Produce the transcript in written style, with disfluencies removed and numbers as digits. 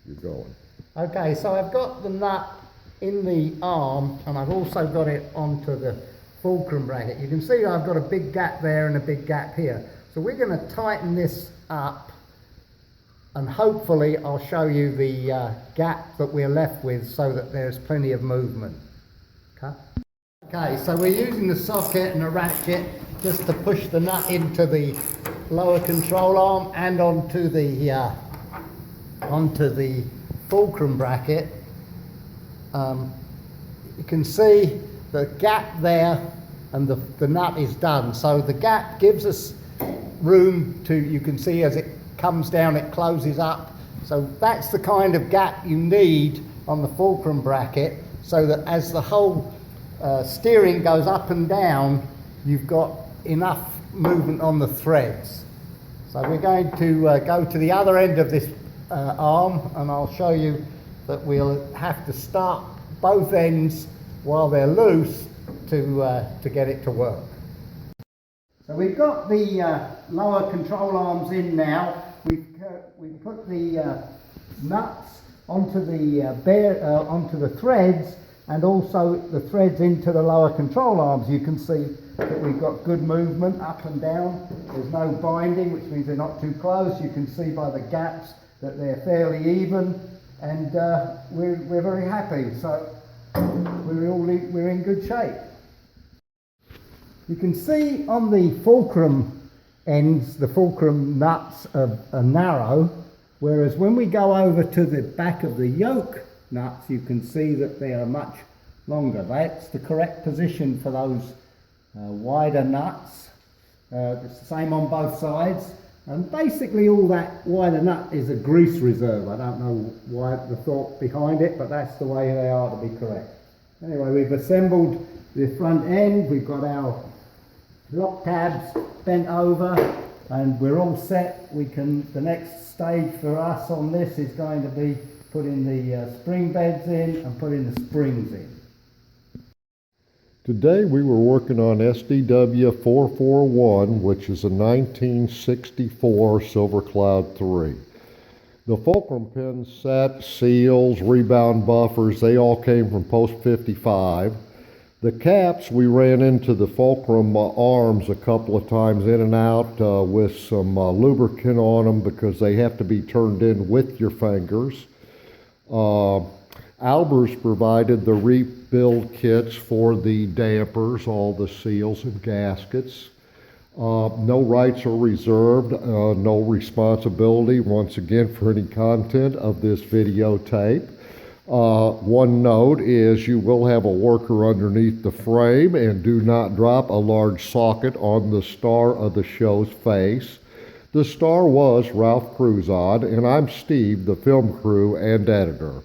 you're going. Okay, so I've got the nut in the arm and I've also got it onto the fulcrum bracket. You can see I've got a big gap there and a big gap here. So we're going to tighten this up and hopefully I'll show you the gap that we're left with so that there's plenty of movement. Okay, so we're using the socket and a ratchet just to push the nut into the lower control arm and onto the fulcrum bracket. You can see the gap there and the nut is done. So the gap gives us room to, you can see as it comes down it closes up. So that's the kind of gap you need on the fulcrum bracket so that as the whole steering goes up and down, you've got enough movement on the threads. So we're going to go to the other end of this arm and I'll show you that we'll have to start both ends while they're loose to get it to work. So we've got the lower control arms in now. We've put the nuts onto the threads and also the threads into the lower control arms. You can see that we've got good movement up and down. There's no binding, which means they're not too close. You can see by the gaps that they're fairly even, and we're very happy. So we're in good shape. You can see on the fulcrum ends, the fulcrum nuts are narrow, whereas when we go over to the back of the yoke nuts, you can see that they are much longer. That's the correct position for those wider nuts. It's the same on both sides, and basically all that wider nut is a grease reserve. I don't know why the thought behind it, but that's the way they are to be correct. Anyway, we've assembled the front end. We've got our lock tabs bent over and we're all set. The next stage for us on this is going to be putting the spring beds in and putting the springs in. Today we were working on SDW441, which is a 1964 Silver Cloud 3. The fulcrum pin set, seals, rebound buffers, they all came from post 55. The caps, we ran into the fulcrum arms a couple of times in and out with some lubricant on them because they have to be turned in with your fingers. Albers provided the rebuild kits for the dampers, all the seals and gaskets. No rights are reserved, no responsibility once again for any content of this videotape. One note is you will have a worker underneath the frame, and do not drop a large socket on the star of the show's face. The star was Ralph Cruzon, and I'm Steve, the film crew and editor.